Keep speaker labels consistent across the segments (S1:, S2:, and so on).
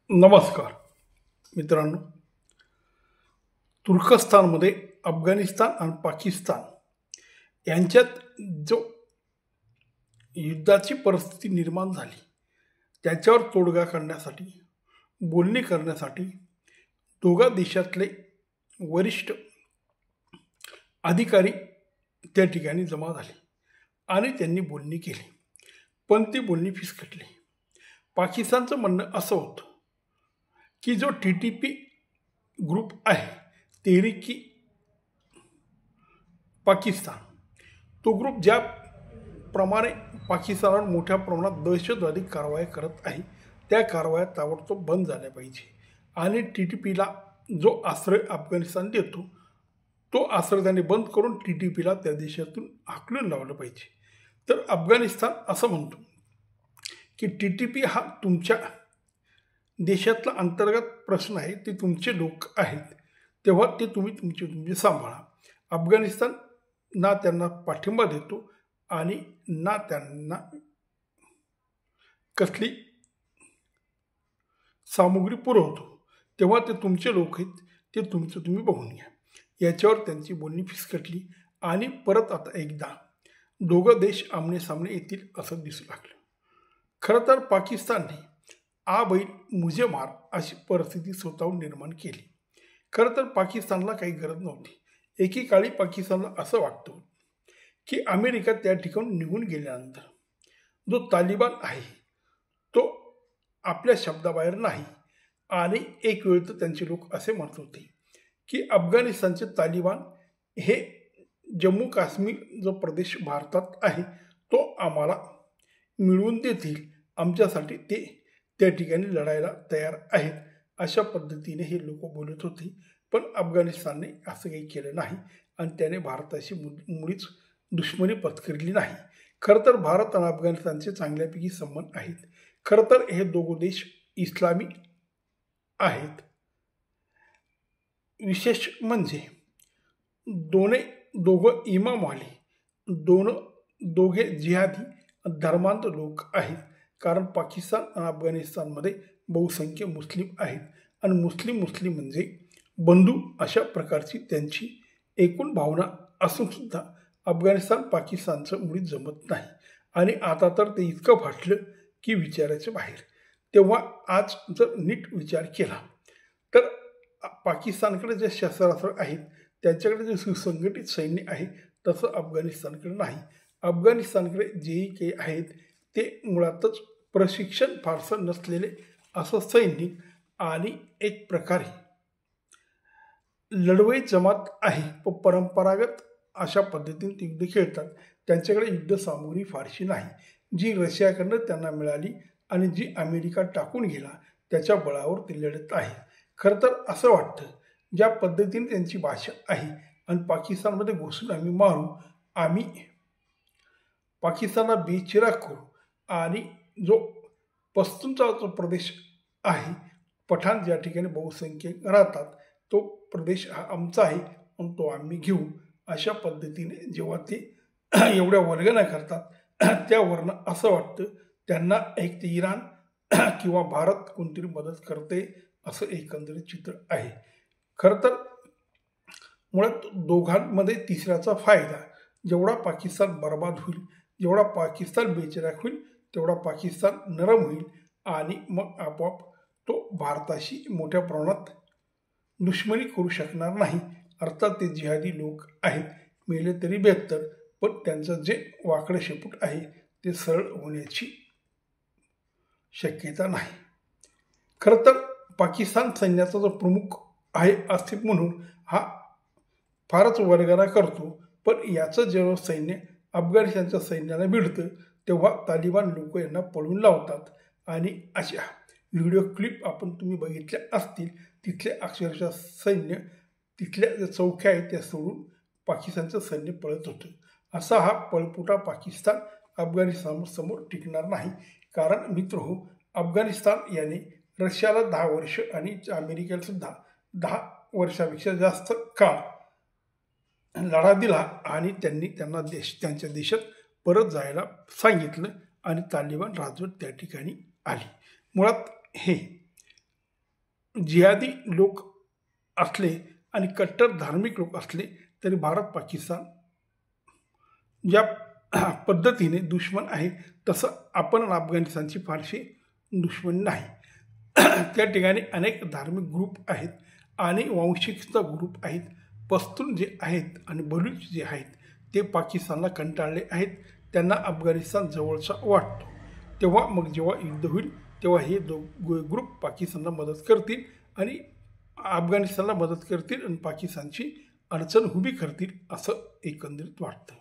S1: नमस्कार मित्रांनो. तुर्कस्तानमध्ये अफगाणिस्तान आणि पाकिस्तान यांच्यात जो युद्धाची परिस्थिती निर्माण झाली त्याच्यावर तोडगा काढण्यासाठी बोलणी करण्यासाठी दोघा देशातले वरिष्ठ अधिकारी त्या ठिकाणी जमा झाले आणि त्यांनी बोलणी केली, पण ती बोलणी फिसकटली. पाकिस्तानचं म्हणणं असं होतं की जो TTP ग्रुप आहे, तेहरीकी पाकिस्तान, तो ग्रुप ज्याप्रमाणे पाकिस्तानावर मोठ्या प्रमाणात दहशतवादी कारवाया करत आहे त्या कारवाया ताबडतोब बंद झाल्या पाहिजे आणि TTPला जो आश्रय अफगाणिस्तान देतो तो आश्रय त्याने बंद करून TTPला त्या देशातून हाकलून लावलं पाहिजे. तर अफगाणिस्तान असं म्हणतो की TTP हा तुमच्या देशातला अंतर्गत प्रश्न आहे, ते तुमचे लोक आहेत, तेव्हा ते तुम्ही तुमचे सांभाळा. अफगाणिस्तान ना त्यांना पाठिंबा देतो आणि ना त्यांना कसली सामुग्री पुरवतो, तेव्हा ते तुमचे लोक आहेत, ते तुमचं तुम्ही बघून घ्या. याच्यावर त्यांची बोलणी फिसकटली आणि परत आता एकदा दोघं देश आमनेसामने येतील असं दिसू लागलं. खरं तर पाकिस्तानने आ बैल मुझे मार अशी परिस्थिती स्वतःहून निर्माण केली. खरं तर पाकिस्तानला काही गरज नव्हती. एकेकाळी पाकिस्तानला असं वाटतं की अमेरिका त्या ठिकाणी निघून गेल्यानंतर जो तालिबान आहे तो आपल्या शब्दाबाहेर नाही. आणि एक वेळ तर त्यांचे लोक असे म्हणत होते की अफगाणिस्तानचे तालिबान हे जम्मू काश्मीर जो प्रदेश भारतात आहे तो आम्हाला मिळवून देतील, आमच्यासाठी ते त्या ठिकाणी लढायला तयार आहेत, अशा पद्धतीने हे लोक बोलत होते. पण अफगाणिस्तानने असं काही केलं नाही आणि त्याने भारताशी मुळीच दुश्मनी पत्करली नाही. खरं तर भारत आणि अफगाणिस्तानचे चांगल्यापैकी संबंध आहेत. खरं तर हे दोघं देश इस्लामी आहेत. विशेष म्हणजे दोघं इमामवाले, दोघे जिहादी धर्मांत लोक आहेत. कारण पाकिस्तान आणि अफगाणिस्तानमध्ये बहुसंख्य मुस्लिम आहेत आणि मुस्लिम म्हणजे बंधू अशा प्रकारची त्यांची एकूण भावना असूनसुद्धा अफगाणिस्तान पाकिस्तानचं मुळीच जमत नाही. आणि आता तर ते इतकं फाटलं की विचारायचं बाहेर. तेव्हा आज जर नीट विचार केला तर पाकिस्तानकडे जे शस्त्रास्त्र आहेत, त्यांच्याकडे जे सुसंघटित सैन्य आहे तसं अफगाणिस्तानकडे नाही. अफगाणिस्तानकडे जेही काही आहेत ते मुळातच प्रशिक्षण फारसं नसलेले असं सैनिक आणि एक प्रकारे लढवई जमात आहे. परंपरागत अशा पद्धतीने ते युद्ध खेळतात. त्यांच्याकडे युद्ध सामुग्री फारशी नाही, जी रशियाकडनं त्यांना मिळाली आणि जी अमेरिका टाकून गेला त्याच्या बळावर ते लढत आहे. खरं तर असं वाटतं ज्या पद्धतीने त्यांची भाषा आहे आणि पाकिस्तानमध्ये घुसून आम्ही मारू, आम्ही पाकिस्तानला बेचिराग करू आणि जो पश्चिमचा जो प्रदेश आहे, पठाण ज्या ठिकाणी बहुसंख्य राहतात, तो प्रदेश हा आमचा आहे आणि तो आम्ही घेऊ, अशा पद्धतीने जेव्हा ते एवढ्या वर्गण्या करतात त्यावरनं असं वाटतं त्यांना एक ते इराण किंवा भारत कोणतरी मदत करते असं एकंदरीत चित्र आहे. खरं तर मुळात दोघांमध्ये तिसऱ्याचा फायदा, जेवढा पाकिस्तान बर्बाद होईल, जेवढा पाकिस्तान बेचिराग होईल, तेवढा पाकिस्तान नरम होईल आणि मग आपोआप तो भारताशी मोठ्या प्रमाणात दुश्मनी करू शकणार नाही. अर्थात ते जिहादी लोक आहेत, मेले तरी बेहतर, पण त्यांचं जे वाकडं शेपूट आहे ते सरळ होण्याची शक्यता नाही. खरं तर पाकिस्तान सैन्याचा जो प्रमुख आहे आसिफ म्हणून हा फारच वर्गणा करतो, पण याचं जेव्हा सैन्य अफगाणिस्तानच्या सैन्याला भिडतं तेव्हा तालिबान लोक यांना पळून लावतात. आणि अशा व्हिडिओ क्लिप आपण तुम्ही बघितल्या असतील, तिथले अक्षरशः सैन्य तिथल्या ज्या चौक्या आहेत त्या सोडून पाकिस्तानचं सैन्य पळत होतं. असा हा पळपुटा पाकिस्तान अफगाणिस्तानसमोर टिकणार नाही. कारण मित्रहो, अफगाणिस्तान याने रशियाला 10 वर्ष आणि अमेरिकेला सुद्धा 10 वर्षापेक्षा जास्त काळ लढा दिला आणि त्यांनी त्यांना त्यांच्या देशात परत जायला सांगितलं आणि तालिबान राजवट त्या ठिकाणी आली. मुळात हे जिहादी लोक असले आणि कट्टर धार्मिक लोक असले तरी भारत पाकिस्तान ज्या पद्धतीने दुश्मन आहे तसं आपण अफगाणिस्तानची फारशी दुश्मन नाही. त्या ठिकाणी अनेक धार्मिक ग्रुप आहेत आणि वांशिकता ग्रुप आहेत. पश्तून जे आहेत आणि बलूच जे आहेत ते पाकिस्तानला कंटाळले आहेत. त्यांना अफगाणिस्तान जवळचा वाटतो. तेव्हा मग जेव्हा युद्ध होईल तेव्हा हे ग्रुप पाकिस्तानला मदत करतील आणि अफगाणिस्तानला मदत करतील आणि पाकिस्तानची अडचण उभी करतील असं एकंदरीत वाटतं.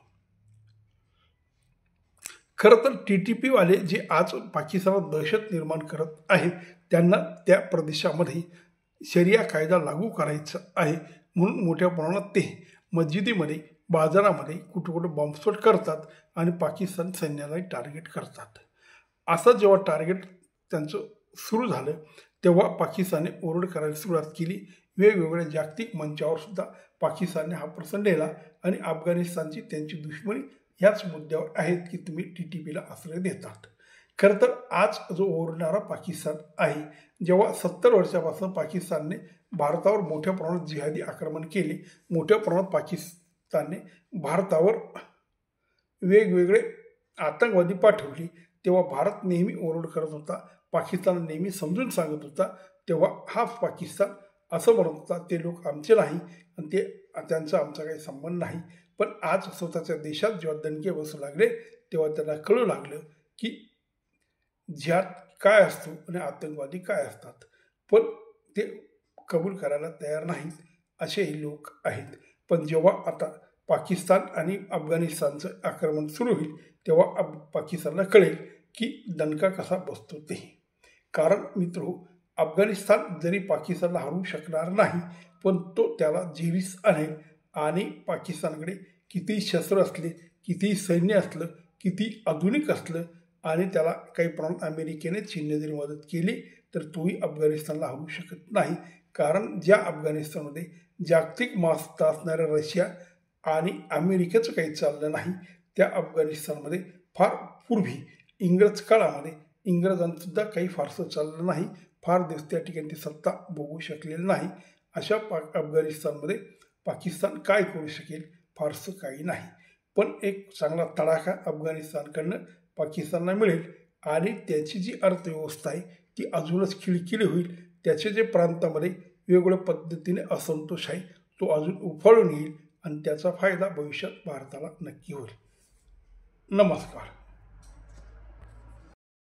S1: खरं तर TTP वाले जे आज पाकिस्तानात दहशत निर्माण करत आहेत त्यांना त्या प्रदेशामध्ये शरिया कायदा लागू करायचा आहे म्हणून मोठ्या प्रमाणात ते मस्जिदीमध्ये बाजारामध्ये कुठं कुठं बॉम्बस्फोट करतात आणि पाकिस्तान सैन्यालाही टार्गेट करतात. असं जेव्हा टार्गेट त्यांचं सुरू झालं तेव्हा पाकिस्तानने ओरड करायला सुरुवात केली. वेगवेगळ्या जागतिक मंचावर सुद्धा पाकिस्तानने हा प्रश्न नेला आणि अफगाणिस्तानची त्यांची दुश्मनी ह्याच मुद्द्यावर आहेत की तुम्ही TTPला आश्रय देतात. खरं तर आज जो ओरडणारा पाकिस्तान आहे, जेव्हा 70 वर्षापासून पाकिस्तानने भारतावर मोठ्या प्रमाणात जिहादी आक्रमण केले, मोठ्या प्रमाणात पाकिस्तानने भारतावर वेगवेगळे आतंकवादी पाठवले, तेव्हा भारत नेहमी ओरड करत होता. पाकिस्तान नेहमी समजून सांगत होता. तेव्हा हा पाकिस्तान असं म्हणत होता ते लोक आमचे नाही आणि त्यांचा आमचा काही संबंध नाही. पण आज स्वतःच्या देशात जेव्हा दणके बसू लागले तेव्हा त्यांना कळू लागलं की जिहाद काय असतो आणि आतंकवादी काय असतात. पण ते कबूल करायला तयार नाहीत असेही लोक आहेत. पण जेव्हा आता पाकिस्तान आणि अफगाणिस्तानचं आक्रमण सुरू होईल तेव्हा पाकिस्तानला कळेल की दणका कसा बसतो ते. कारण मित्रो, अफगाणिस्तान जरी पाकिस्तानला हरवू शकणार नाही पण तो त्याला झेरीस आणेल. आणि पाकिस्तानकडे कितीही शस्त्र असले, कितीही सैन्य असलं, किती आधुनिक असलं आणि त्याला काही प्रमाणात अमेरिकेने चीनने जरी मदत केली तर तोही अफगाणिस्तानला हरवू शकत नाही. कारण ज्या अफगाणिस्तानमध्ये जागतिक मासता असणाऱ्या रशिया आणि अमेरिकेचं काही चाललं नाही, त्या अफगाणिस्तानमध्ये फार पूर्वी इंग्रज काळामध्ये इंग्रजांसुद्धा काही फारसं चाललं नाही. फार दिवस त्या ठिकाणी ती सत्ता बघू शकलेली नाही. अशा अफगाणिस्तानमध्ये पाकिस्तान काय करू शकेल? फारसं काही नाही. पण एक चांगला तडाखा अफगाणिस्तानकडनं पाकिस्तानला मिळेल आणि त्याची जी अर्थव्यवस्था आहे ती अजूनच खिळखिळी होईल. त्याचे जे प्रांतामध्ये वेगवेगळ्या पद्धतीने असंतोष आहे तो अजून उफाळून येईल आणि त्याचा फायदा भविष्यात भारताला नक्की होईल. नमस्कार.